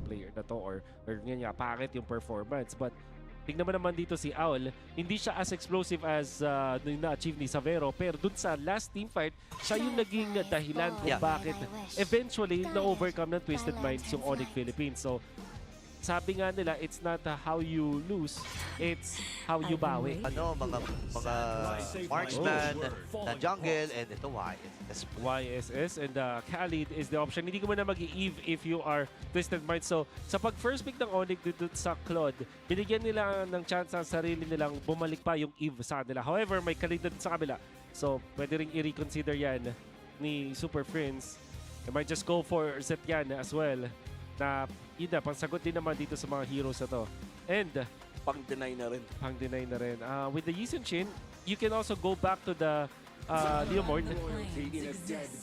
player na to or nga pangit yung performance. But tingnan mo naman dito si Owl, hindi siya as explosive as nung na-achieve ni Savero, pero dun sa last team fight, siya yung naging dahilan kung bakit eventually na-overcome ng Twisted Minds yung Onyx Philippines. So, sabi nga nila, it's not how you lose, it's how you bawi. Mga marksman ng jungle and ito YSS. YSS and Khalid is the option. Hindi ko na mag-i-Eve if you are Twisted Minds. So, sa pag-first pick ng Onyx dito sa Claude, binigyan nila ng chance ang sarili nilang bumalik pa yung Eve sa kanila. However, may Khalid na sa kabila. So, pwede rin i-reconsider yan ni Super Prince. They might just go for Zetyan as well. Na yun na, pangsagot din naman dito sa mga heroes na to. And Pang-deny na rin. pang-deny na rin. With the Yi Sun-shin, you can also go back to the Leomord.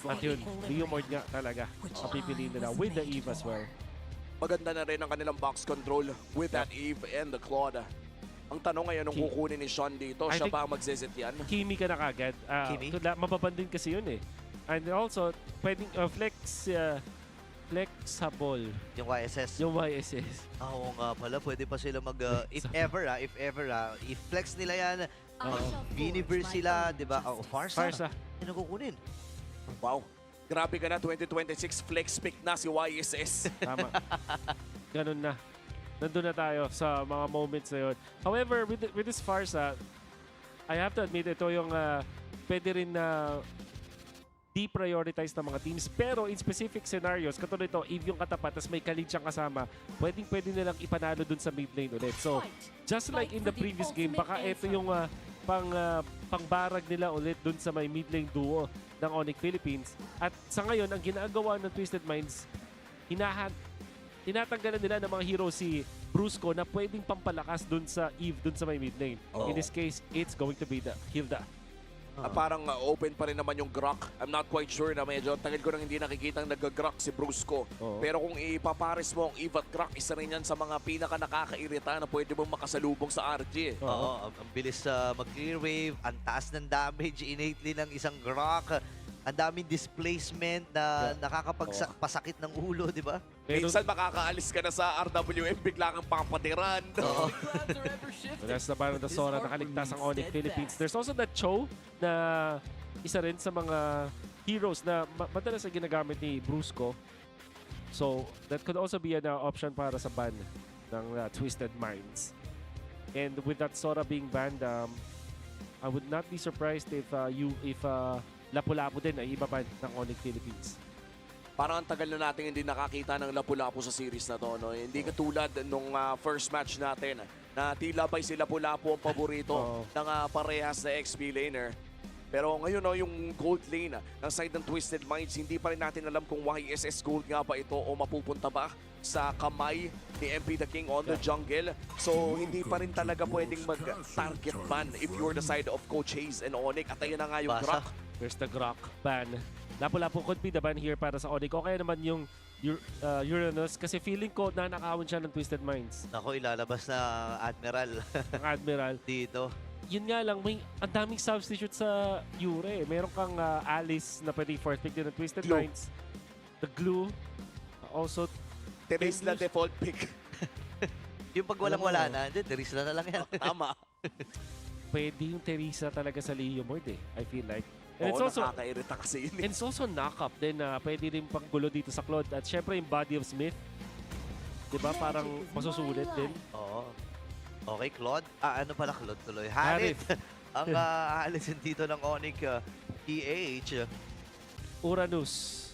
At yun, Leomord nga talaga ang pipiliin nila with the Eve as well. Maganda na rin ang kanilang box control with that Eve and the Claude. Ang tanong ngayon, nung kukunin ni Sean dito, I siya think- ba ang magzizit yan? Kimi ka na kagad. Kimi? Mababandin kasi yun eh. And also, pwedeng flexible Yung YSS. yung YSS. Oo nga pala, pwede pa sila mag... if ever, i-flex nila yan. Universe sila, di ba? Farsa. Farsa. Yan ang kukunin. Wow. Grabe ka na, 2026 flex pick na si YSS. Tama. Ganun na. Nandun na tayo sa mga moments na yun. However, with this Farsa, I have to admit, ito yung pwede rin na de-prioritize ng mga teams. Pero in specific scenarios, katulad ito, if yung katapat, tas may Khalid siyang kasama, pwede nilang ipanalo dun sa mid lane ulit. So, just like in the previous game, baka ito yung pangbarag nila ulit dun sa may mid lane duo ng Onyx Philippines. At sa ngayon, ang ginagawa ng Twisted Minds, tinatanggalan nila ng mga hero si Brusco na pwedeng pampalakas dun sa Eve, dun sa may mid lane. In this case, it's going to be the Hilda. Parang open pa rin naman yung Grok. I'm not quite sure na medyo tagal ko nang hindi nakikitang nag-Grok si Brusco. Pero kung ipapares mo ang Eve at Grok, isa rin yan sa mga pinaka nakakairita na pwede mong makasalubong sa RG. Oo, ang bilis mag-clear wave, ang taas ng damage innately ng isang Grok, ang daming displacement na nakakapagpasakit ng ulo, di ba? Minsan makakaalis ka na sa RWM, bigla kang papatiran. That's the parang the Sora nakaligtas ang Onyx Philippines. There's also the Cho na isa rin sa mga heroes na madalas na ginagamit ni Brusco. So, that could also be an option para sa ban ng Twisted Minds. And with that Sora being banned, I would not be surprised if Lapu-Lapu din ay ibaban ng Onyx Philippines. Parang ang tagal na natin hindi nakakita ng Lapu-Lapu sa series na to. No? Hindi katulad nung first match natin na tila ba'y si Lapu-Lapu ang paborito ng parehas na XP laner. Pero ngayon, no, yung gold lane ng side ng Twisted Minds, hindi pa rin natin alam kung YSS gold nga ba ito o mapupunta ba sa kamay ni MP the King on the jungle. So, hindi pa rin talaga pwedeng mag-target ban if you're the side of Coach Hayes and Onyx. At ayun na nga yung Grok. There's the Grok ban. Lapu-Lapu could be the ban here para sa Onyx. O kaya naman yung Uranus kasi feeling ko nanakawin siya ng Twisted Minds. Nako, ilalabas na Admiral Ang Admiral. dito. Yun nga lang, may ang daming substitute sa Yure. Meron kang Alice na pwedeng first pick din ng Twisted Glue. Minds. The Glue. Also, Teres na default pick. Yung pag walang-wala na, Teres na lang yan. Tama. pwede yung Teresa talaga sa Leomord eh. I feel like. And Oo, nakakairita kasi yun. and it's also knock-up din na pwede rin panggulo dito sa Claude. At syempre yung Body of Smith. Diba? Parang masusulit din. Oo. Okay, Claude. Ano pala Claude tuloy? Harit. Ang aalisin dito ng Onyx PH. Uranus.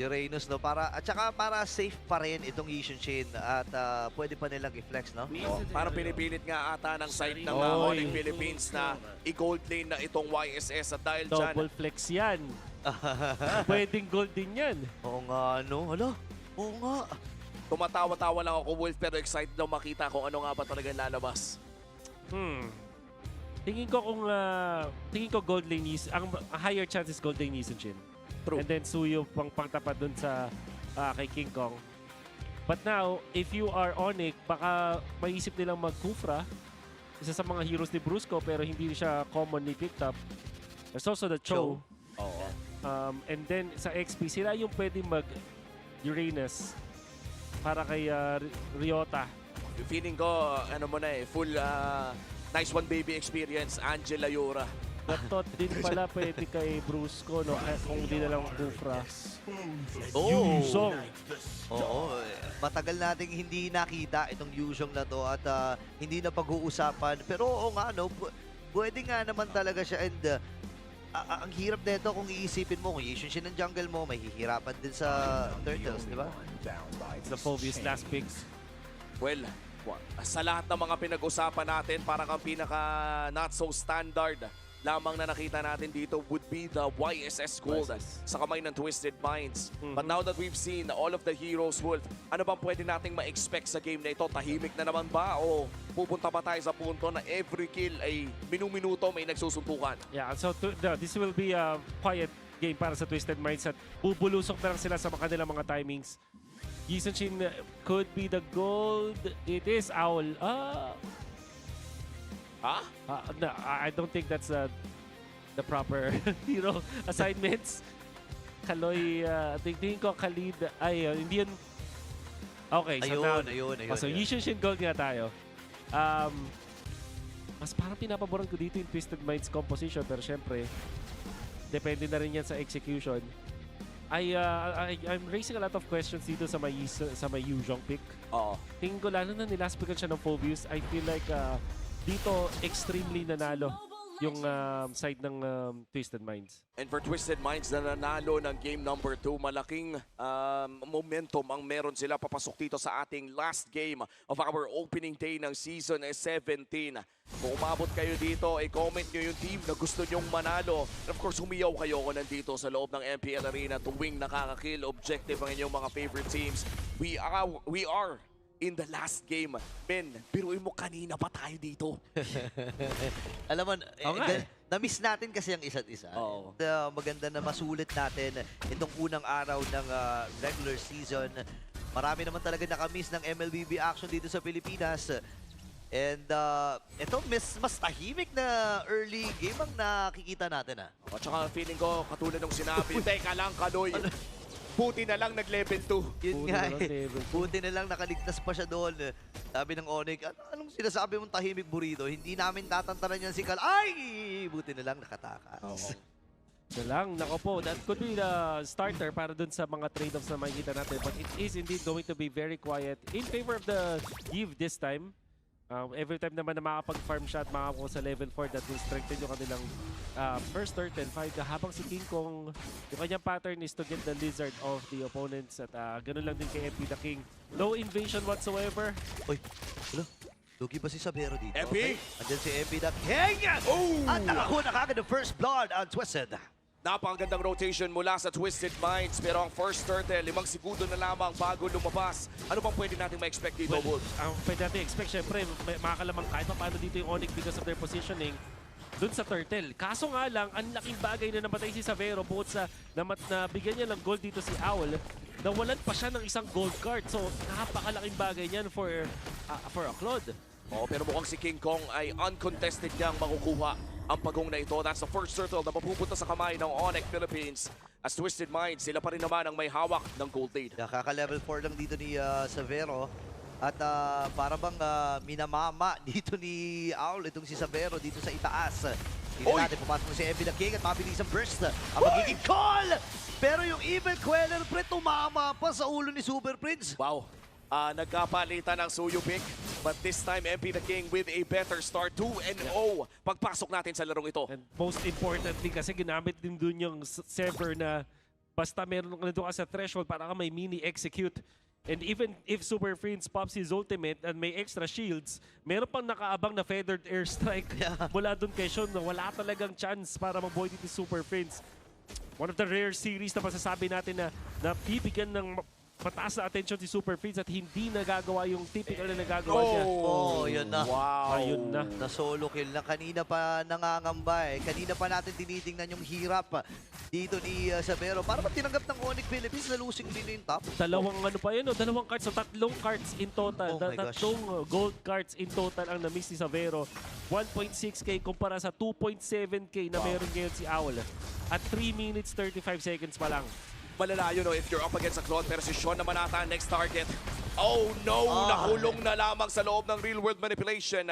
Uranus, no? At saka para safe pa rin itong Yi Sun-shin at pwede pa nilang i-flex, no? Parang pinipilit nga ata ng side ng Oy. Onyx Philippines na i-gold lane na itong YSS at dahil dyan, Double flex yan. Pwedeng gold din yan. Oo nga, no? Hala, oo nga. tumatawa-tawa lang ako, Wolf, pero excited daw makita kung ano nga ba talagang lalabas. Tingin ko gold lane is ang higher chance is gold lane Yi Sun-shin. True. And then Suyo pangtapat dun sa kay King Kong. But now, if you are Onyx, baka maisip nilang mag-Kufra. Isa sa mga heroes ni Brusco pero hindi siya commonly picked up. There's also the Cho. Oo. And then sa XP, sila yung pwede mag-Uranus. para kay Ryota. Yung feeling ko, ano mo na full nice one baby experience, Angela Yura. Gatot din pala pwede kay Brusco, no? Kung di na lang Bufra. Oh. Oo, matagal nating hindi nakita itong Yuzhong na to at hindi na pag-uusapan. Pero oo nga, no, pwede nga naman talaga siya and ang hirap nito kung iisipin mo, kung i-issue siya ng jungle mo, may hihirapan din sa Turtles, di ba? It's the Phobius last picks. Well, sa lahat ng mga pinag-usapan natin, parang ang pinaka not so standard lamang na nakita natin dito would be the YSS Gold sa kamay ng Twisted Minds. But now that we've seen all of the heroes, Wolf, ano bang pwede nating ma-expect sa game na ito? Tahimik na naman ba o pupunta pa tayo sa punto na every kill ay minuto may nagsusuntukan? Yeah, so this will be a quiet game para sa Twisted Minds at bubulusok na lang sila sa kanilang mga timings. Yisun Shin could be the gold. It is Owl. No, I don't think that's the proper hero assignments. Kaloy, tingin ko Khalid. Ay, hindi yun. Okay, so now, ayun. so Yisun Shin gold nga tayo. Mas parang pinapaboran ko dito yung Twisted Minds composition, pero syempre, depende na rin yan sa execution. I'm raising a lot of questions dito sa may Yuzhong pick. Oo. Tingin ko lalo na nilast pickan siya ng Phobius. I feel like dito extremely nanalo yung side ng Twisted Minds. And for Twisted Minds na nanalo ng game number 2, malaking momentum ang meron sila papasok dito sa ating last game of our opening day ng season 17. Kung umabot kayo dito, i-comment nyo yung team na gusto nyong manalo. And of course, humiyaw kayo kung nandito sa loob ng MPL Arena tuwing nakaka-kill objective ang inyong mga favorite teams. We are in the last game. Men, biruin mo kanina pa tayo dito. Alam mo, Okay. na-miss natin kasi ang isa't isa. Oo. And, maganda na masulit natin itong unang araw ng regular season. Marami naman talaga nakamiss ng MLBB action dito sa Pilipinas. And ito, mas tahimik na early game ang nakikita natin. At saka feeling ko, katulad ng sinabi, teka lang, Kaloy. Buti na lang nag-level 2. Yun Buti nga na lang, David. Buti na lang nakaligtas pa siya doon. Sabi ng Onyx, anong sinasabi mong tahimik burrito? Hindi namin tatantanan yan si Kal. Ay! Buti na lang nakatakas. So lang, nako po, that could be the starter para dun sa mga trade-offs na makikita natin. But it is indeed going to be very quiet in favor of the Give this time. Every time naman na makapag-farm shot, makakuha sa level 4, that will strengthen yung kanilang first turtle fight. Habang si King Kong, yung kanyang pattern is to get the lizard of the opponents. At ganun lang din kay MP the King. No invasion whatsoever. Uy, hello? Lugi ba si Sabero dito? MP? Andyan si MP the King! Oh! At nakakuha na kagad ng first blood ang Twisted. Napakagandang rotation mula sa Twisted Minds. Pero ang first turtle, 5 segundo na lamang bago lumabas. Ano bang pwede natin ma-expect dito, Wolf? Ang pwede natin expect, syempre, makakalamang kahit pa paano dito yung Onyx because of their positioning dun sa turtle. Kaso nga lang, ang laking bagay na namatay si Savero bukod sa nabigyan niya ng gold dito si Owl, nawalan pa siya ng isang gold card. So, napakalaking bagay niyan for a Claude. Oh, pero mukhang si King Kong ay uncontested niyang makukuha ang pagong na ito. That's the first turtle na mapupunta sa kamay ng Onyx Philippines. As Twisted Minds, sila pa rin naman ang may hawak ng gold lead. Nakaka-level 4 lang dito ni Savero. At para bang minamama dito ni Owl itong si Savero dito sa itaas. Hindi natin pumasok mo si MP the King at mabilis ang burst. Ang magiging call! Pero yung Evil Queller, pre, tumama pa sa ulo ni Super Prince. Wow. Nagkapalitan ng Suyu pick. But this time, MP the King with a better start. 2-0. Pagpasok natin sa larong ito. And most importantly kasi ginamit din dun yung Sever na basta meron nandun ka sa threshold para ka may mini-execute. And even if Super Prince pops his ultimate and may extra shields, meron pang nakaabang na feathered airstrike mula dun kay Sean na wala talagang chance para mabuhay dito si Super Prince. One of the rare series na masasabi natin na bibigyan ng mataas na attention si Super Prince at hindi nagagawa yung typical na nagagawa niya. Oh, yun na. Wow. Ayun na. Na solo kill na kanina pa nangangamba eh. Kanina pa natin tinitingnan yung hirap dito ni Savero. Para ba tinanggap ng Onyx Philippines na losing din yung top? Dalawang ano pa yun, no? Dalawang cards. So tatlong cards in total. Oh my gosh. Tatlong gold cards in total ang na-miss ni Savero. 1.6k kumpara sa 2.7k na meron ngayon si Owl. At 3 minutes 35 seconds pa lang. malalayo no if you're up against a Claude. Pero si Sean naman ata ang next target. Oh no! Nahulong na lamang sa loob ng real world manipulation.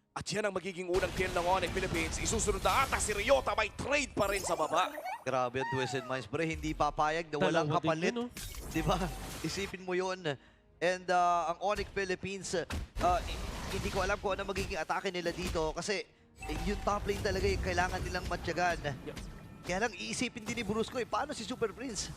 At yan ang magiging unang kill ng Onyx Philippines. Isusunod na ata si Ryota, may trade pa rin sa baba. Grabe ang Twisted Minds, pre. Hindi papayag na walang Dalawa din kapalit. yun, oh. Di ba? Isipin mo yun. And ang Onyx Philippines, hindi ko alam kung ano magiging atake nila dito kasi yung top lane talaga yung kailangan nilang matyagan. Yes. Kaya lang iisipin din ni Brusco paano si Super Prince?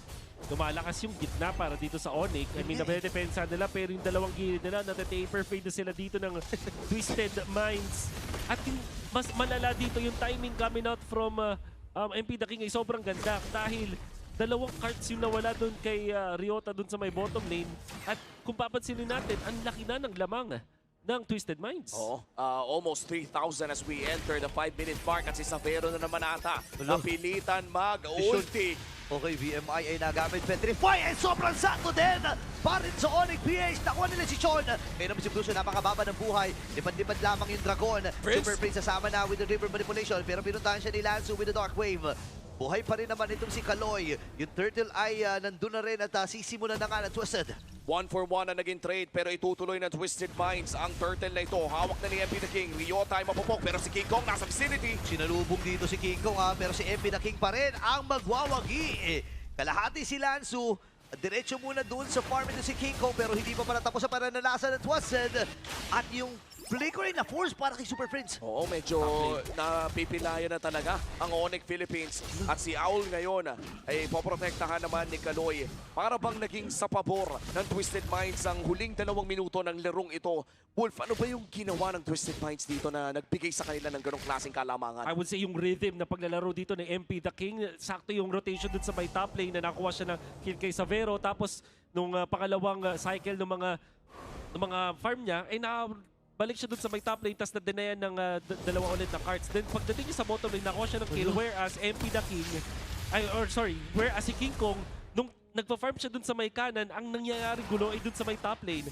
Lumalakas yung gitna para dito sa Onyx. I mean, nabedepensa nila pero yung dalawang gilid nila natataper fade na sila dito ng Twisted Minds. At yung mas malala dito yung timing coming out from MP The King ay sobrang ganda dahil dalawang cards yung nawala doon kay Ryota doon sa may bottom lane. At kung papansinin natin, ang laki na ng lamang ng Twisted Minds. Oo, almost 3,000 as we enter the 5-minute mark at si Savero na naman ata. Hello. Napilitan mag-ulti. Okay, VMI ay nagamit. Petrify ay sobrang sakto din! Pa rin sa Onyx PH. Nakuha nila si Sean. Kaya naman si Bruce, napakababa ng buhay. Lipad-lipad lamang yung Dragon. Prince? Super Prince sasama na with the River Manipulation. Pero pinuntahan siya ni Lanzu with the Dark Wave. Buhay pa rin naman itong si Kaloy. Yung Turtle ay nandun na rin at sisimulan na nga ng Twisted. 1-for-1 na naging trade pero itutuloy ng Twisted Minds ang turtle na ito. Hawak na ni MP The King. Ryota ay mapupok pero si King Kong nasa vicinity. Sinalubong dito si King Kong pero si MP The King pa rin ang magwawagi. Kalahati si Lanzu. Diretso muna doon sa farm ito si King Kong pero hindi pa pala tapos sa pananalasa ng Twisted. At yung flickering na force para kay Super Prince. Oo, medyo napipilayan na talaga ang Onyx Philippines. At si Owl ngayon ay poprotektahan naman ni Kaloy. Para bang naging sa pabor ng Twisted Minds ang huling 2 minuto ng larong ito. Wolf, ano ba yung ginawa ng Twisted Minds dito na nagbigay sa kanila ng ganong klaseng kalamangan? I would say yung rhythm na paglalaro dito ni MP The King, sakto yung rotation dun sa may top lane na nakuha siya ng kill kay Savero. Tapos nung pangalawang cycle ng mga farm niya, ay balik siya dun sa may top lane, tapos na-denayan ng dalawa ulit na cards. Then pagdating niya sa bottom lane, nakuha siya ng kill, whereas MP The King, whereas si King Kong, nung nagpa-farm siya dun sa may kanan, ang nangyayari gulo ay dun sa may top lane.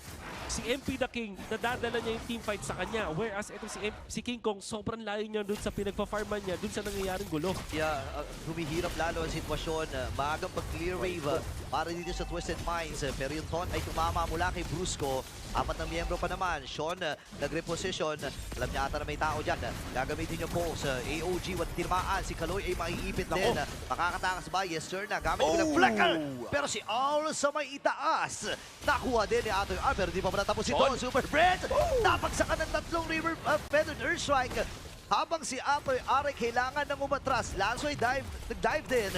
Si MP The King, nadadala niya yung teamfight sa kanya, whereas ito si King Kong, sobrang layo niya dun sa pinagpa-farman niya, dun sa nangyayaring gulo. Yeah, humihirap lalo ang sitwasyon. Maagang pag-clear wave para dito sa Twisted Minds. Pero yung taunt ay tumama mula kay Brusco. 4 na miyembro pa naman. Sean nag-reposition. Alam niya ata na may tao dyan. Gagamitin yung pulse. AOG, wat tinamaan. Si Kaloy ay maiipit din. Makakatakas ba? Yes sir na. Gamit yung flicker. Pero si Owl sa may itaas. Nakuha din ni Atoy R. Pero di pa natapos ito. Super Brent. Napagsakan ng 3 River Feathered Earthstrike. Habang si Atoy R ay kailangan ng umatras. Lanzo ay nag-dive din.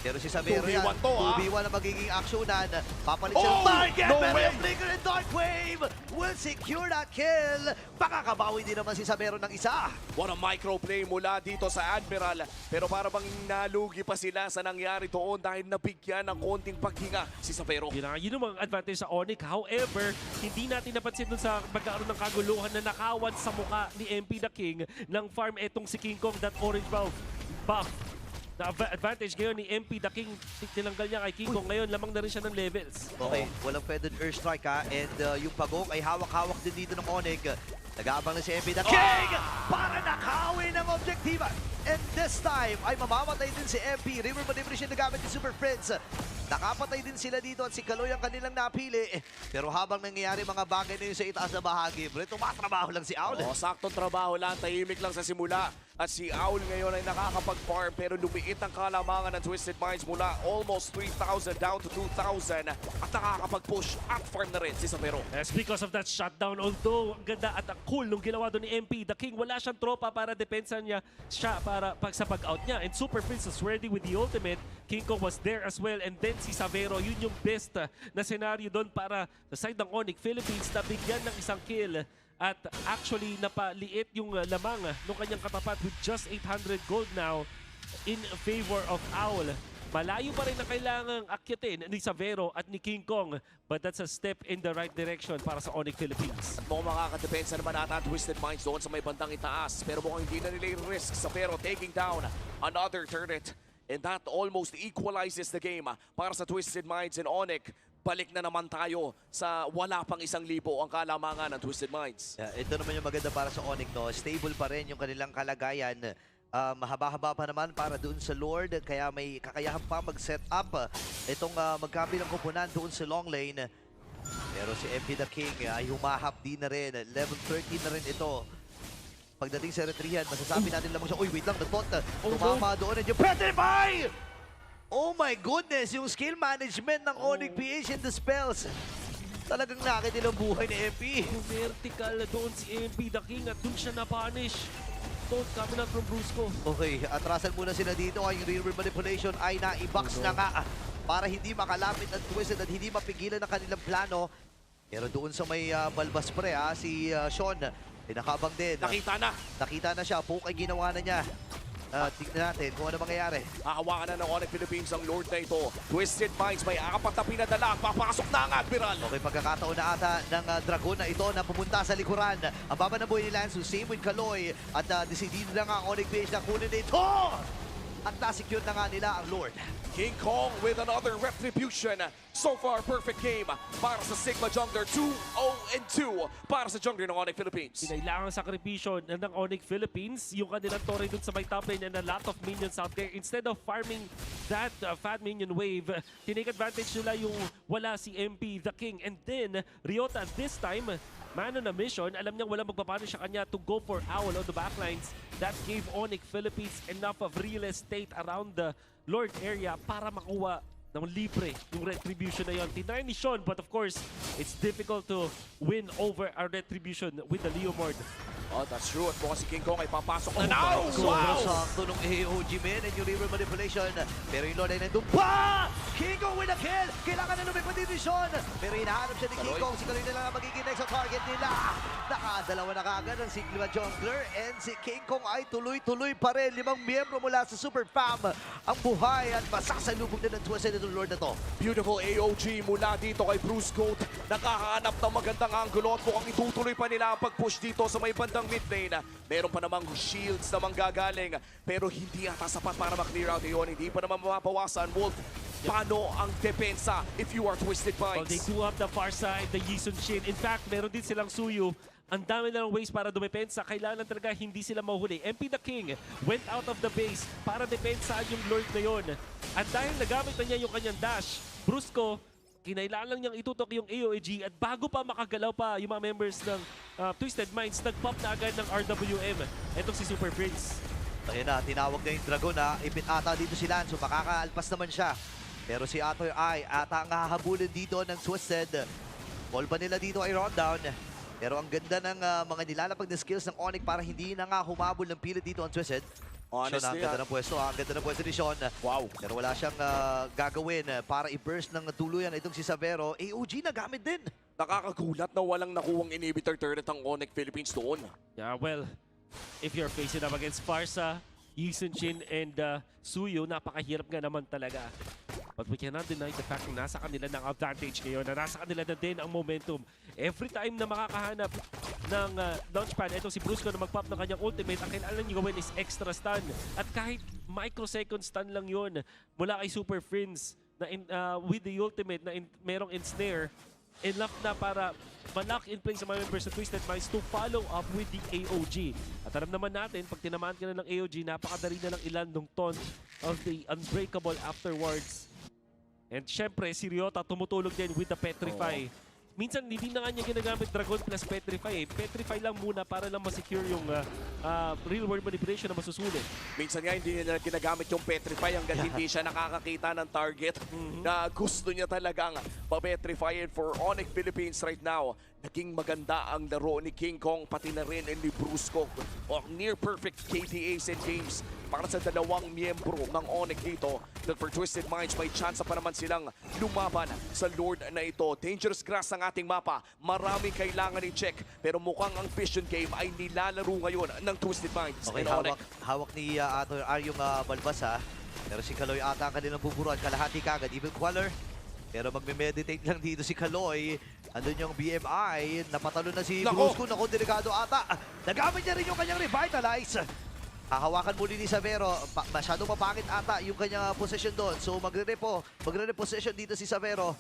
Pero si Savero yan, 2v1 to, 2v1 na magiging aksyonan. Papalit siya ng target, no pero way! yung Flicker and Dark Wave will secure that kill. Makakabawi din naman si Savero ng isa. What a microplay mula dito sa Admiral. Pero para bang nalugi pa sila sa nangyari doon dahil nabigyan ng konting paghinga si Savero. Yun ang advantage sa Onyx. However, hindi natin napansin dun sa magkaroon ng kaguluhan na nakawan sa mukha ni MP The King ng farm etong si King Kong, that orange buff. Na advantage ngayon ni MP The King, tinanggal niya kay King Kong. Ngayon, lamang na rin siya ng levels. Okay, walang Feathered Earthstrike and yung pagong ay hawak-hawak din dito ng Onyx. Nag-aabang na si MP The King para nakawin ng objektiba. And this time ay mamamatay din si MP. River Manipulation na gamit ni Super Prince. Nakapatay din sila dito at si Kaloy ang kanilang napili. Pero habang nangyayari mga bagay na yun sa itaas na bahagi, bro, tumatrabaho lang si Owl. Saktong trabaho lang, tahimik lang sa simula. At si Owl ngayon ay nakakapag-farm pero lumiit ang kalamangan ng Twisted Minds mula almost 3,000 down to 2,000 at nakakapag-push at farm na rin si Savero. Yes, because of that shutdown, although ang ganda at ang cool nung ginawa doon ni MP The King, wala siyang tropa para depensa niya siya para sa pag-out niya. And Super Prince was ready with the ultimate. King Kong was there as well. And then si Savero, yun yung best na scenario doon para sa side ng Onyx Philippines na bigyan ng isang kill. At actually, napaliit yung lamang ng kanyang katapat with just 800 gold now in favor of Owl. Malayo pa rin na kailangang akyatin ni Savero at ni King Kong, but that's a step in the right direction para sa Onyx Philippines. Mukhang makakadepensa naman ata ang Twisted Minds doon sa may bandang itaas. Pero mukhang hindi na nila i-risk. Savero taking down another turret. And that almost equalizes the game para sa Twisted Minds and Onyx. Balik na naman tayo sa wala pang 1,000 ang kalamangan ng Twisted Minds. Ito naman yung maganda para sa Onyx, no? Stable pa rin yung kanilang kalagayan. mahaba-haba pa naman para doon sa Lord, kaya may kakayahan pa mag-set up itong magkabilang koponan doon sa long lane. Pero si MP the King ay humahap din na rin. Level 13 na rin ito. Pagdating sa Eritrean, masasabi natin lamang siya, uy, wait lang, natot. Tumama doon at yung Petrify! Oh my goodness, yung skill management ng Onyx PH and the spells. Talagang nakitilang buhay ni MP. Vertical doon si MP the King at doon siya na-punish. Don't coming out from Brusco. Okay, atrasan muna sila dito. Ang real manipulation ay na-i-box na nga para hindi makalapit at twisted at hindi mapigilan ang kanilang plano. Pero doon sa may balbas pre, si Sean, pinakabang din. Nakita na siya. Poke ay ginawa na niya. Tignan natin kung ano mangyayari. Hahawakan na ng Onyx Philippines ang Lord na ito. Twisted Minds, may apat na pinadala. Papasok na ang Admiral. Okay, pagkakataon na ata ng Dragon na ito na pumunta sa likuran. Ang baba ng buhay ni Lansu, same with Kaloy. At decidido na nga ang Onyx Page na kunin ito. At nasecure na nga nila ang Lord. King Kong with another retribution. So far, perfect game para sa Sigma Jungler. 2-0-2 para sa Jungler ng Onyx Philippines. Kinailangan sakripisyo ng Onyx Philippines yung kanilang tore dun sa may top lane and a lot of minions out there. Instead of farming that fat minion wave, tinake advantage nila yung wala si MP the King. And then, Ryota this time, man on a mission, alam niyang walang magpapano siya kanya to go for Owl on the backlines. That gave Onyx Philippines enough of real estate around the Lord area para makuha ng libre yung retribution na yun. Tinry ni Sean, but of course, it's difficult to win over our retribution with the Leomord. Oh, that's true. At mukhang si King Kong ay papasok na now. Sobrang sakto ng AOG men and yung river manipulation. Pero yung Lord ay nandun pa! King Kong with a kill! Kailangan na lumipad din ni Sean. Pero hinahanap siya ni King Kong. Si Kaloy na lang ang magiging next sa target nila. Nakadalawa na kaagad ang Sigma Jungler and si King Kong ay tuloy-tuloy pa rin. 5 miyembro mula sa Super Fam ang buhay at masasalubog na ng Twisted itong Lord na to. Beautiful AOG mula dito kay Bruce Goat. Nakakahanap ng magandang angulo at mukhang itutuloy pa nila ang pag-push dito sa may bandang mid lane. Meron pa namang shields na manggagaling pero hindi ata sapat para ma-clear out yun. Hindi pa naman mapawasan. Wolf, paano ang depensa if you are Twisted Well, they Minds? do have the far side, the Yisun Shin. In fact, meron din silang Suyu. Ang dami na ng ways para dumepensa. Kailangan talaga hindi sila mahuhuli. MP the King went out of the base para depensahan yung Lord na yun. At dahil nagamit na niya yung kanyang dash, Brusco, kinailangan lang niyang itutok yung AOG at bago pa makagalaw pa yung mga members ng Twisted Minds, nag-pop na agad ng RWM. Etong si Super Prince. Ayun na, tinawag na yung Dragon na ipit ata dito si Lanzo. Makakaalpas naman siya. Pero si Atoy ay ata ang hahabulin dito ng Twisted. Call pa nila dito ay rundown. Pero ang ganda ng mga nilalapag na skills ng Onyx para hindi na nga humabol ng pilit dito ang Twisted. Honestly, Sean, ang ganda ng pwesto. Ang ganda ng pwesto ni Sean. Wow. Pero wala siyang gagawin para i-burst ng tuluyan itong si Savero. AOG na gamit din. Nakakagulat na walang nakuwang inhibitor turret ang Onyx Philippines doon. Yeah, well, if you're facing up against Farsa, Yisun Shin, and Suyu, napakahirap nga naman talaga. But we cannot deny the fact na nasa kanila ng advantage ngayon, na nasa kanila na din ang momentum. Every time na makakahanap ng launchpad, ito si Brusco na mag-pop ng kanyang ultimate, ang kailangan niyo gawin is extra stun. At kahit microsecond stun lang yun mula kay Super Friends na with the ultimate na merong ensnare, enough na para ma-lock in place sa mga members ng Twisted Minds to follow up with the AOG. At alam naman natin, pag tinamaan ka na ng AOG, napakadali na lang ilan ng taunt of the Unbreakable afterwards. And syempre, si Ryota tumutulog din with the Petrify. Minsan, hindi na nga niya ginagamit Dragon plus Petrify. Petrify lang muna para lang ma-secure yung real world manipulation na masusulit. Minsan nga hindi niya ginagamit yung Petrify hanggang hindi siya nakakakita ng target na gusto niya talagang pa-petrify. And for Onyx Philippines right now, naging maganda ang laro ni King Kong pati na rin ni Brusco. O near perfect KDAs and games para sa dalawang miyembro ng Onyx dito. That for Twisted Minds, may chance pa naman silang lumaban sa Lord na ito. Dangerous grass ang ating mapa. Maraming kailangan i-check. Pero mukhang ang Vision Game ay nilalaro ngayon ng Twisted Minds. Okay, and Onyx. hawak ni Atoy R yung balbas ha. Pero si Kaloy ata ang kanilang buburuan. Kalahati kagad. Even Queller. Pero magme-meditate lang dito si Kaloy. Andun yung BMI. Napatalo na si Brusco. Naku, delikado ata. Nagamit niya rin yung kanyang revitalize. Hahawakan muli ni Savero. Masyadong mapangit ata yung kanyang position doon. So magre-reposition dito si Savero.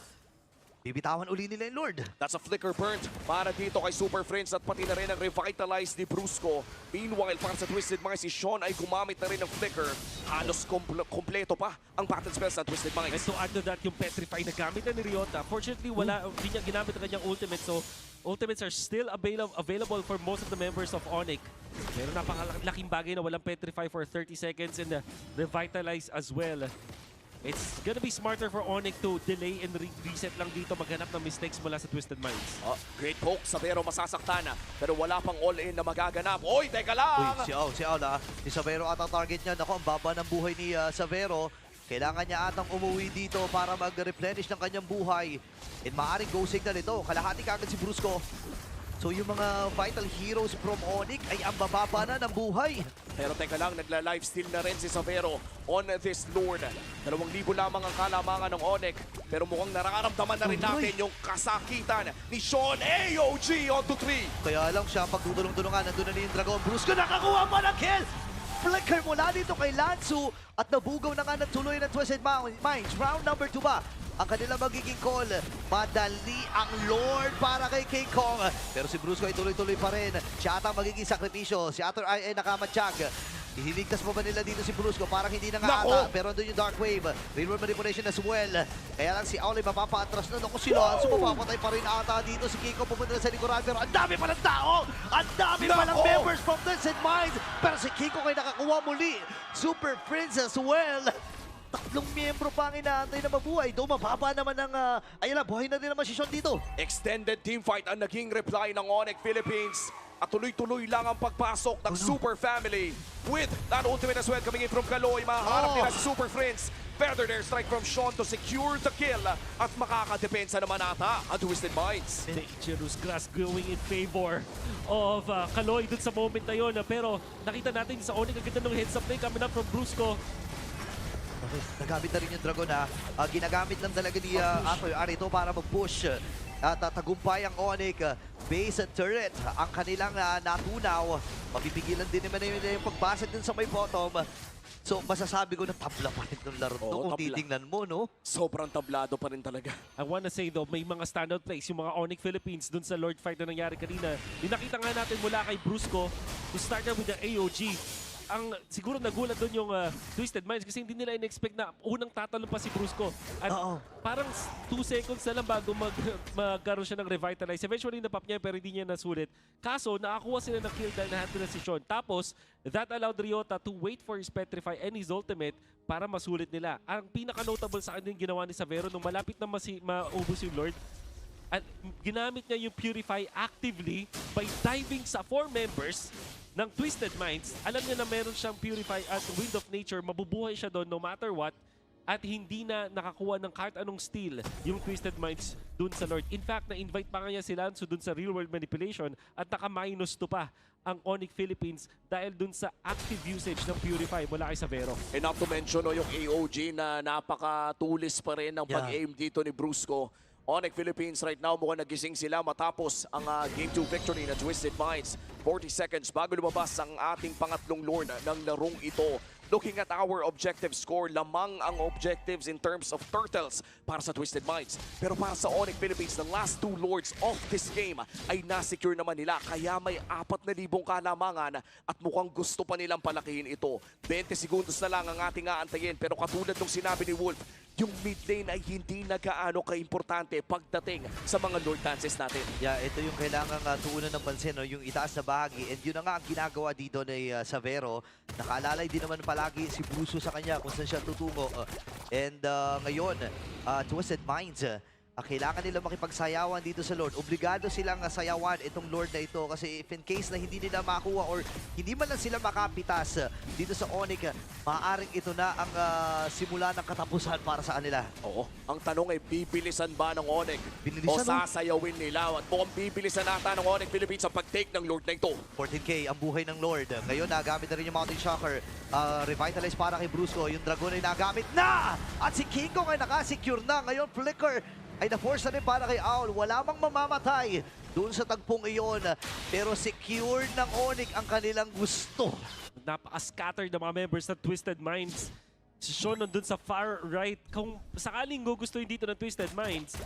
Bibitawan uli nila yung Lord. That's a flicker burnt para dito kay Super Friends at pati na rin ang revitalize ni Brusco. Meanwhile, para sa Twisted Minds, si Sean ay gumamit na rin ng flicker. Halos kompleto pa ang battle spells sa Twisted And Minds. to add to that, yung Petrify na gamit na ni Ryota, fortunately, hindi niya ginamit ang kanyang ultimate. So, ultimates are still available for most of the members of Onyx. Pero napakalaking bagay na walang Petrify for 30 seconds and revitalize as well. It's gonna be smarter for Onyx to delay and reset lang dito, maghanap ng mistakes mula sa Twisted Minds. Oh, great poke, Sabero masasaktan na. Pero wala pang all-in na magaganap. Oy, teka Uy, lang! si Aul ha. Si Savero at ang target niya. Naku, ang baba ng buhay ni Savero. Kailangan niya atang umuwi dito para mag-replenish ng kanyang buhay. And maaaring go signal ito. Kalahati kagad si Brusco. So yung mga vital heroes from Onyx ay ang bababa na ng buhay. Pero teka lang, nagla-lifesteal na rin si Savero on this Lord. 2,000 lamang ang kalamangan ng Onyx. Pero mukhang nararamdaman na rin natin yung kasakitan ni Sean AOG on to 3. Kaya lang siya pagdudulong-dulungan. Nandun na yung Dragon. Brusco nakakuha pa ng kill! Flicker mula dito kay Lansu at nabugaw na nga ng tuloy ng Twisted Minds. Round number 2 ba? Ang kanilang magiging call. Madali ang Lord para kay King Kong. Pero si Brusco ay tuloy-tuloy pa rin. Siya ata magiging sakripisyo. Si Ator ay nakamatsyag. Ihiligtas pa ba nila dito si Brusco? Parang hindi na nga ata. Pero andun yung Dark Wave. Real manipulation as well. Kaya lang si Aul ay mapapaatras na. Naku, si Lansu mapapatay pa rin ata dito. Si King Kong pupunta na sa likuran. Pero ang dami pa ng tao! Ang dami pa ng members from Twisted Minds. Pero si King Kong ay nakakuha muli. Super Prince as well. 3 miyembro pa ang inaantay na mabuhay. Though mababa naman ang... ayun na, buhay na din naman si Sean dito. Extended team fight ang naging reply ng Onyx Philippines. At tuloy-tuloy lang ang pagpasok ng Super Family. With that ultimate as well coming in from Kaloy. Mahaharap nila si Super Friends. Feather their strike from Sean to secure the kill. At makakadepensa naman ata ang Twisted Minds. Dangerous grass going in favor of Kaloy dun sa moment na yun. Pero nakita natin sa Onyx ang ganda ng heads up play coming up from Brusco. Okay, nagamit na rin yung Dragon ha. Ginagamit lang talaga ni Ator Arito para mag-push. At tagumpay ang Onyx. Base at turret. Ang kanilang natunaw. Mapipigilan din naman nila yung pagbasag din sa may bottom. So masasabi ko na tabla pa rin ng laro to kung tabla. titingnan mo, no? Sobrang tablado pa rin talaga. I wanna say though, may mga standout plays yung mga Onyx Philippines dun sa Lord fight na nangyari kanina. Yung nakita nga natin mula kay Brusco to start na with the AOG. Ang siguro nagulat doon yung Twisted Minds kasi hindi nila in-expect na unang tatalon pa si Brusco. At parang 2 seconds na lang bago magkaroon siya ng revitalize. Eventually napap niya pero hindi niya nasulit. Kaso nakakuha sila ng kill dahil nahanto na si Sean. Tapos that allowed Ryota to wait for his Petrify and his ultimate para masulit nila. Ang pinaka-notable sa akin din ginawa ni Savero nung malapit na maubos yung Lord. At ginamit niya yung Purify actively by diving sa 4 members ng Twisted Minds. Alam niya na meron siyang Purify at Wind of Nature. Mabubuhay siya doon no matter what. At hindi na nakakuha ng kahit anong steal yung Twisted Minds doon sa Lord. In fact, na-invite pa nga niya si Lansu doon sa real world manipulation at naka-minus 2 pa ang Onyx Philippines dahil doon sa active usage ng Purify mula kay Savero. And not to mention yung AOG na napakatulis pa rin ng pag-aim dito ni Brusco. Onyx Philippines right now mukhang nagising sila matapos ang Game 2 victory na Twisted Minds. 40 seconds bago lumabas ang ating pangatlong Lord ng larong ito. Looking at our objective score, lamang ang objectives in terms of turtles para sa Twisted Minds. Pero para sa Onyx Philippines, the last 2 Lords of this game ay nasecure naman nila. Kaya may 4,000 kalamangan at mukhang gusto pa nilang palakihin ito. 20 segundos na lang ang ating aantayin. Pero katulad ng sinabi ni Wolf, yung mid lane ay hindi na gaano ka-importante pagdating sa mga Lord dances natin. Yeah, ito yung kailangan tuunan ng pansin, no? Yung itaas na bahagi. And yun na nga ang ginagawa dito ni Savero. Nakaalalay din naman palagi si Bruso sa kanya kung saan siya tutungo. And ngayon, Twisted Minds, kailangan nila makipagsayawan dito sa Lord. Obligado silang sayawan itong Lord na ito kasi if in case na hindi nila makuha or hindi man lang sila makapitas dito sa Onyx, maaaring ito na ang simula ng katapusan para sa kanila. Oo. Ang tanong ay bibilisan ba ng Onyx? Binilisan, o sasayawin nila? At mukhang bibilisan nata ng Onyx Philippines ang pag-take ng Lord na ito. 14K ang buhay ng Lord. Ngayon nagamit na rin yung Mountain Shocker. Revitalize para kay Brusco. Yung Dragon ay nagamit na! At si King Kong ay nakasecure na. Ngayon Flicker ay na-force na rin para kay Aul. Wala mang mamamatay doon sa tagpong iyon. Pero secured ng Onyx ang kanilang gusto. Napaka-scattered ng mga members ng Twisted Minds. Si Sean nandun sa far right. Kung sakaling gugustuhin dito ng Twisted Minds,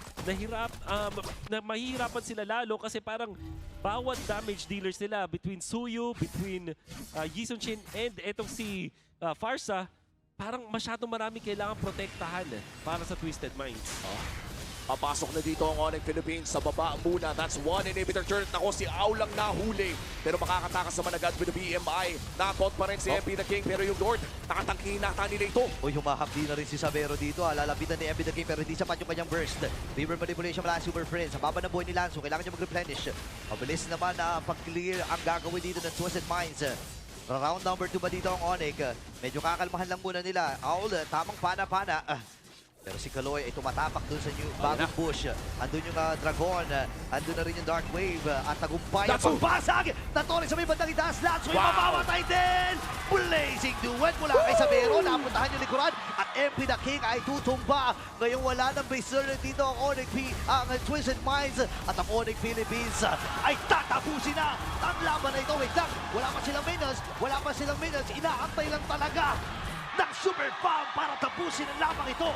na mahihirapan sila lalo kasi parang bawat damage dealers nila between Suyu, between Yi Sun-shin, and etong si Farsa, parang masyadong marami kailangan protektahan para sa Twisted Minds. Papasok na dito ang Onyx Philippines sa baba muna. That's one inhibitor turret. Ako si Au lang nahuli. Pero makakatakas naman agad with the BMI. Nakakot pa rin si MP The King. Pero yung Lord, nakatangkihin nata nila ito. Uy, humahapdi na rin si Savero dito. Lalapitan ni MP The King pero hindi sapat yung kanyang burst. River manipulation mula Super Friends. Sa baba ng buhay ni Lanzo, kailangan niya mag-replenish. Mabilis naman na pag-clear ang gagawin dito ng Twisted Minds. Round number 2 ba dito ang Onyx? Medyo kakalmahan lang muna nila. Aul, tamang pana-pana. Pero si Kaloy ay tumatapak dun sa new bagong push. Andun yung Dragon, andun na rin yung Dark Wave. At tagumpay ang pagbasag! Natore sa may bandang itaas, Lanzo yung mamamatay din! Blazing duet mula kay Savero, napuntahan yung likuran. At MP The King ay tutumba. Ngayong wala ng base turret dito ang ang Twisted Minds. At ang Onyx Philippines ay tatapusin na ang laban na ito. Wait lang, wala pa silang minutes, inaantay lang talaga ng Super Fam para tapusin ang lamang ito.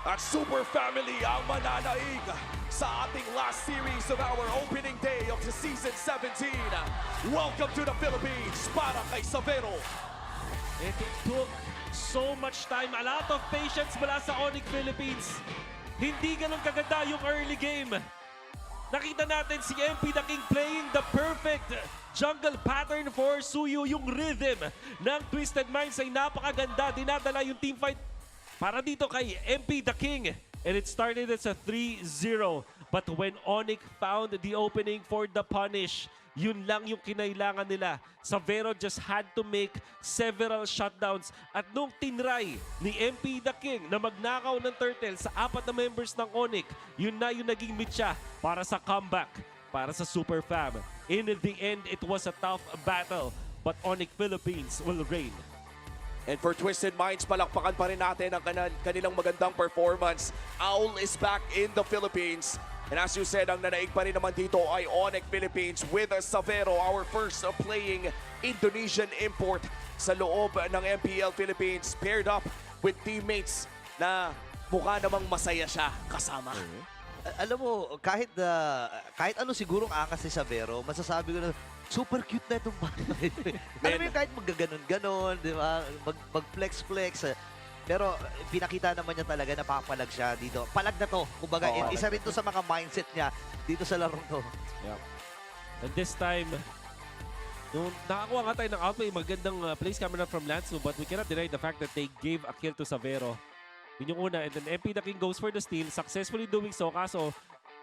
At Super Family ang mananaig sa ating last series of our opening day of the Season 17. Welcome to the Philippines para kay Savero. It took so much time, a lot of patience mula sa Onyx Philippines. Hindi ganun kaganda yung early game. Nakita natin si MP The King playing the perfect jungle pattern for Suyu. Yung rhythm ng Twisted Minds ay napakaganda. Dinadala yung teamfight para dito kay MP The King. And it started as a 3-0. But when Onyx found the opening for the punish, yun lang yung kinailangan nila. Savero just had to make several shutdowns. At nung tinry ni MP The King na magnakaw ng Turtle sa 4 na members ng Onyx, yun na yung naging mitya para sa comeback, para sa Super Fam. In the end, it was a tough battle, but Onyx Philippines will reign. And for Twisted Minds, palakpakan pa rin natin ang kanilang magandang performance. Owl is back in the Philippines. And as you said, ang nanaig pa rin naman dito ay Onyx Philippines with Savero, our first playing Indonesian import sa loob ng MPL Philippines, paired up with teammates na mukha namang masaya siya kasama. Alam mo, kahit ano sigurong angas ni Savero, masasabi ko na super cute na itong bata. Alam mo yung kahit magaganon-ganon, di ba? Mag-flex-flex. Pero pinakita naman niya talaga na papalag siya dito. Palag na to. Kumbaga, isa rin to sa mga mindset niya dito sa larong to. Yeah. And this time, nung nakakuha nga tayo ng outplay, magandang place camera from Lanzu, but we cannot deny the fact that they gave a kill to Savero. Yun yung una, and then MP The King goes for the steal, successfully doing so, kaso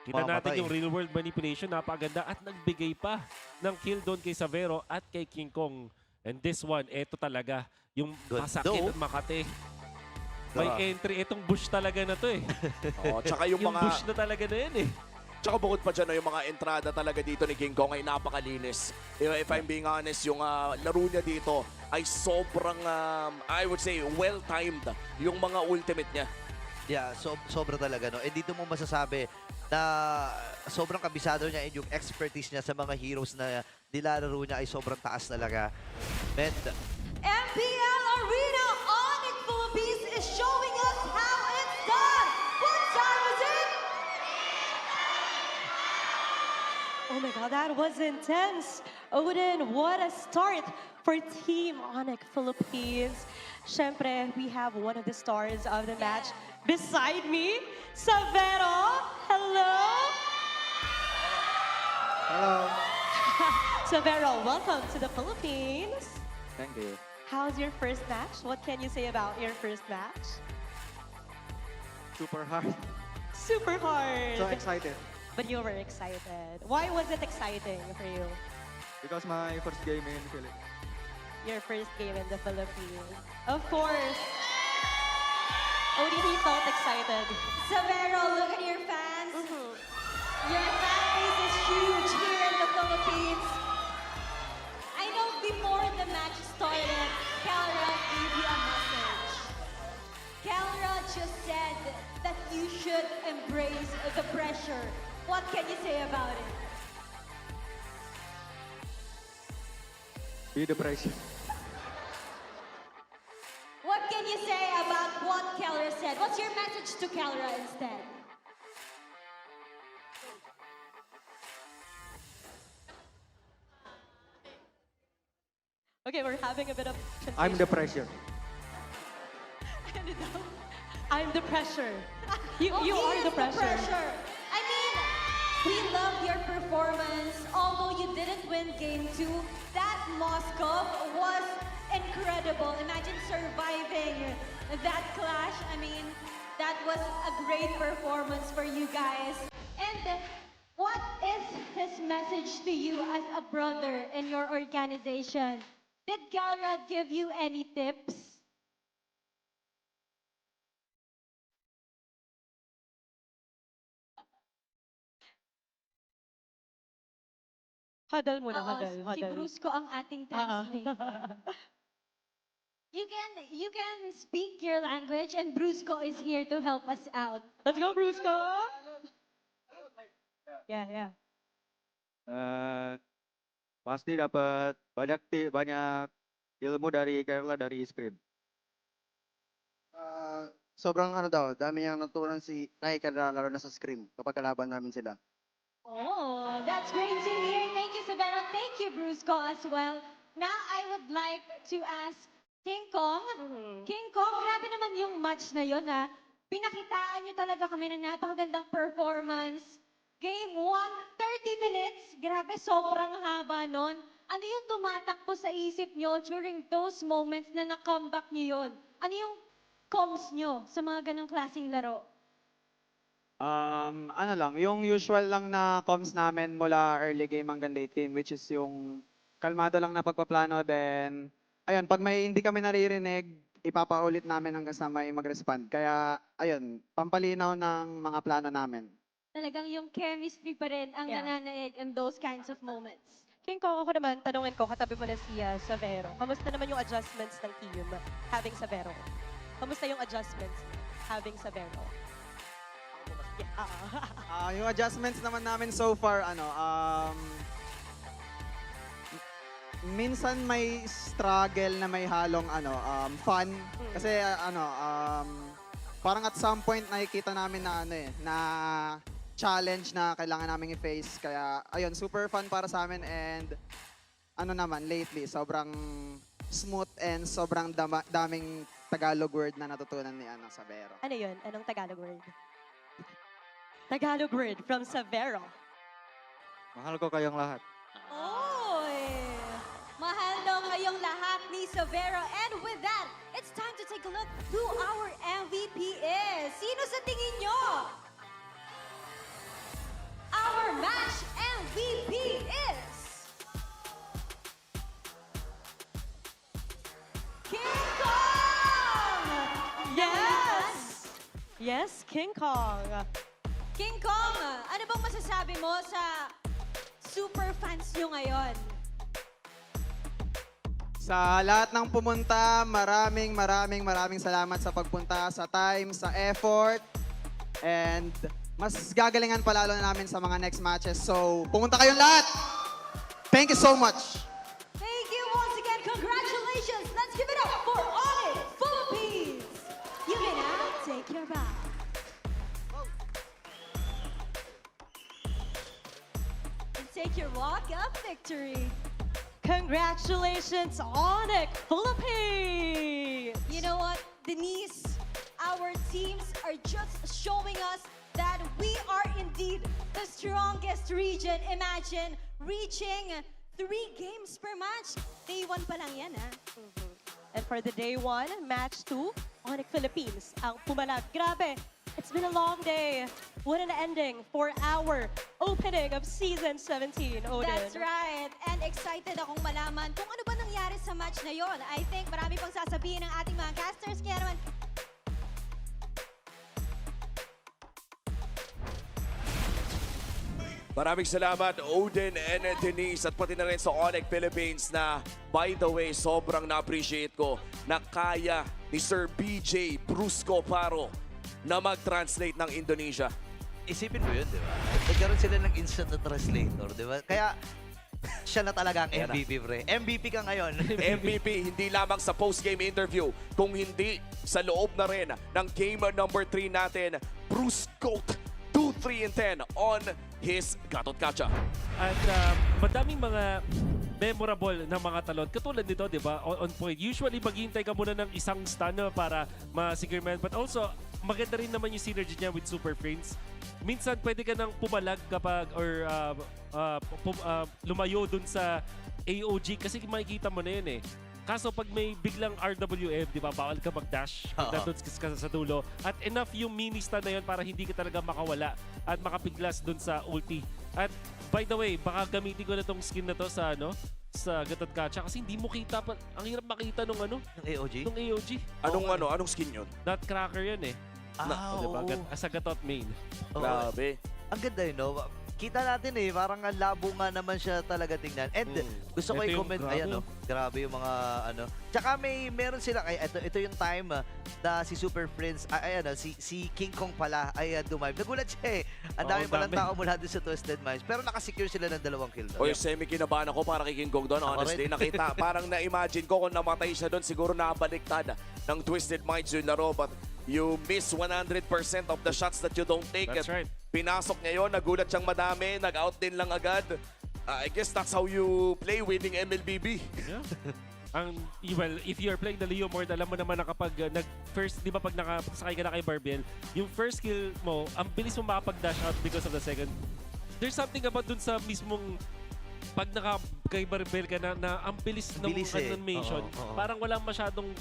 kita natin yung real world manipulation, napaganda at nagbigay pa ng kill doon kay Savero at kay King Kong. And this one, eto talaga, yung masakit at Makati. May entry, itong bush talaga na to eh. Tsaka yung mga bush na talaga na yan eh. Tsaka bukod pa dyan, yung mga entrada talaga dito ni King Kong ay napakalinis. If I'm being honest, yung laro niya dito ay sobrang, I would say, well-timed yung mga ultimate niya. Yeah, sobra talaga, no? And dito mo masasabi na sobrang kabisado niya and yung expertise niya sa mga heroes na nilalaro niya ay sobrang taas talaga. And MPL Arena Onyx Philippines is showing us how it's done. What time is it? Oh my God, that was intense. Odin, what a start for Team Onyx Philippines. Siyempre, we have one of the stars of the match beside me, Savero. Hello. Hello. Savero, welcome to the Philippines. Thank you. How's your first match? What can you say about your first match? Super hard. Super hard. So excited But you were excited. Why was it exciting for you? because my first game in Philippines. Your first game in the Philippines. Of course. ODT felt excited. Savero, look at your fans. Your fan base is huge here in the Philippines. I know before the match started, Calrod gave you a message. Calrod just said that you should embrace the pressure. What can you say about it? Be the pressure. What can you Okay, we're having a bit of I'm the pressure. I'm the pressure. You Oh, he are is the pressure. I mean, we loved your performance. Although you didn't win game 2, that Moscow was incredible. Imagine surviving that clash. I mean, that was a great performance for you guys. And what is his message to you as a brother in your organization? Did Galra give you any tips? Huddle muna, Oo, huddle, si huddle. Brusco ang ating translator. You can speak your language and Brusco is here to help us out. Let's go, Brusco! Yeah. Pasti dapat banyak ilmu dari Carla dari scrim. Sobrang ano daw, dami niyang natutunan si Nike lalo na sa scrim kapag kalaban namin sila. Oh, that's great to hear. Thank you, Savannah. Thank you, Brusco, as well. Now, I would like to ask King Kong. King Kong, grabe naman yung match na yun, ha? Pinakitaan niyo talaga kami ng napakagandang performance. Game 1, 30 minutes. Grabe, sobrang haba nun. Ano yung tumatakbo sa isip niyo during those moments na na-comeback niyo yun? Ano yung comms niyo sa mga ganong klaseng laro? Ano lang, yung usual lang na comms namin mula early game hanggang late game, which is yung kalmado lang na pagpaplano, then, ayun, pag may hindi kami naririnig, ipapaulit namin hanggang sa may mag-respond. Kaya, ayun, pampalinaw ng mga plano namin. Talagang yung chemistry pa rin ang Yeah. nananaig in those kinds of moments. King Kong, ako naman, tanungin ko, katabi mo na si Savero. Kamusta naman yung adjustments ng team having Savero? Kamusta yung adjustments having Savero? Yeah. Yung adjustments naman namin so far, minsan may struggle na may halong fun. Kasi parang at some point nakikita namin na na challenge na kailangan naming i-face. Kaya ayun, super fun para sa amin, and lately sobrang smooth and sobrang daming Tagalog word na natutunan ni Savero. Ano yun? Anong Tagalog word? Tagalog word from Savero. Mahal ko kayong lahat. Oy! Mahal daw kayong lahat ni Savero. And with that, it's time to take a look who our MVP is. Sino sa tingin nyo? Our match MVP is... King Kong! Yes! Yes, King Kong. King Kong, ano bang masasabi mo sa super fans nyo ngayon? Sa lahat ng pumunta, maraming salamat sa pagpunta, sa time, sa effort. And mas gagalingan pa lalo namin sa mga next matches. So, pumunta kayong lahat! Thank you so much! Thank you once again. Congratulations. Let's give it up for Onyx Philippines. You may now take your bow. And take your walk of victory. Congratulations, Onyx Philippines! You know what, Denise? Our teams are just showing us that we are indeed the strongest region. Imagine reaching 3 games per match. Day 1 pa lang yan, ha? And for the day 1, match 2, Onyx Philippines ang pumalag. Grabe, it's been a long day. What an ending for our opening of Season 17, Odin. That's right. And excited akong malaman kung ano ba nangyari sa match na yon. I think marami pang sasabihin ng ating mga casters. Kaya naman, Maraming salamat, Odin and Denise, at pati na rin sa Onyx Philippines na, by the way, sobrang na-appreciate ko na kaya ni Sir BJ Brusco Paro na mag-translate ng Indonesia. Isipin mo yun, di ba? Nagkaroon sila ng instant na translator, di ba? Kaya siya na talaga ang Yan na. MVP, pre. MVP ka ngayon. MVP hindi lamang sa post-game interview, kung hindi sa loob na rin ng game number 3 natin, Brusco 2-3-10 on his Gatot Kacha. At madaming mga memorable na mga talon. Katulad nito, di ba? On point. Usually, maghihintay ka muna ng isang stun para masigure man. But also, maganda rin naman yung synergy niya with Super Friends. Minsan, pwede ka nang pumalag kapag or lumayo dun sa AOG kasi makikita mo na yun eh. Kaso pag may biglang RWF, di ba, bawal ka mag-dash doon ka sa dulo. At enough yung mini stun na yun para hindi ka talaga makawala at makapiglas doon sa ulti. At by the way, baka gamitin ko na tong skin na to sa sa Gatot Kacha kasi hindi mo kita pa. Ang hirap makita nung Yung AOG? nung AOG. Anong skin yun? Nutcracker yun eh. Diba? Sa Gatot main. Oo. Grabe. Ang ganda yun, no? Kita natin eh, parang ang labo nga naman siya talaga tingnan. And gusto ko Ito yung i-comment, grabe. ayan no, grabe yung mga Tsaka meron sila, ito yung time na si Super Friends, si King Kong pala ay dumive. Nagulat siya eh. Ang Oo, dami palang dami. tao mula doon sa Twisted Minds. Pero nakasecure sila ng 2 kill doon. Oy, semi-kinabahan ako para kay King Kong doon. Ako Honestly, rin. nakita. Parang na-imagine ko kung namatay siya doon, siguro nabaliktad ng Twisted Minds yung laro. But you miss 100% of the shots that you don't take. That's right. Pinasok niya yun, nagulat siyang madami, nag-out din lang agad. I guess that's how you play winning MLBB. Yeah. Well, if you're playing the Leo Mord, alam mo naman na kapag first, di ba pag nakasakay ka na kay Barbell, yung first kill mo, ang bilis mo makapag-dash out because of the second. There's something about dun sa mismong pag kay Barbell ka na ang bilis ng Bilis eh. animation. Oo. Parang walang masyadong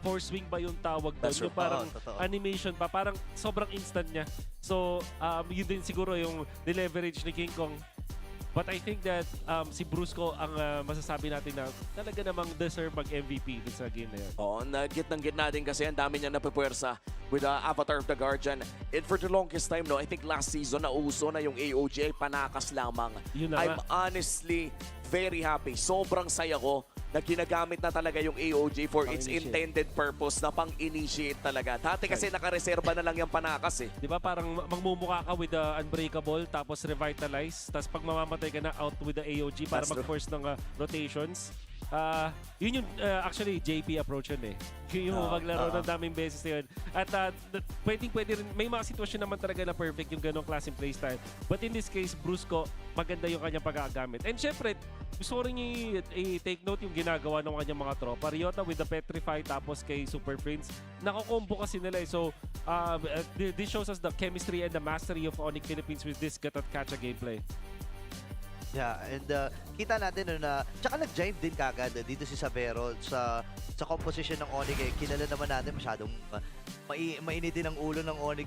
force swing ba yung tawag doon. That's Yung parang Oo, totoo. animation pa, parang sobrang instant niya. So, yun din siguro yung nileverage ni King Kong. But I think that si Brusco ang masasabi natin na talaga namang deserve mag-MVP dun sa game na yan. Oo, nagit-gitna din kasi ang dami niya napupwersa with Avatar of the Guardian. And for the longest time, no, I think last season nauso na yung AOG ay panakas lamang. Yun na I'm nga. honestly very happy. Sobrang saya ko na ginagamit na talaga yung AOG for its Pang-initiate. intended purpose na pang-initiate talaga. Dati kasi nakareserba na lang yung panakas eh. Di ba parang magmumukha ka with the Unbreakable tapos Revitalize tapos pag mamamatay ka na out with the AOG para That's true. mag-force ng rotations. Yun yung actually JP approach yun eh. Yun yung maglaro ng daming beses na yun. At pwede rin, may mga sitwasyon naman talaga na perfect yung ganong klaseng playstyle. But in this case, Brusco, maganda yung kanyang pagkagamit. And syempre, gusto ko rin i-take note yung ginagawa ng kanyang mga tropa. Ryota with the Petrify tapos kay Super Prince. Nakakombo kasi nila eh. So, this shows us the chemistry and the mastery of Onyx Philippines with this Gatot Kacha gameplay. Yeah, and kita natin na tsaka nag-jive din kagad dito si Savero sa composition ng Onyx. Kilala naman natin masyadong mainit din ang ulo ng Onyx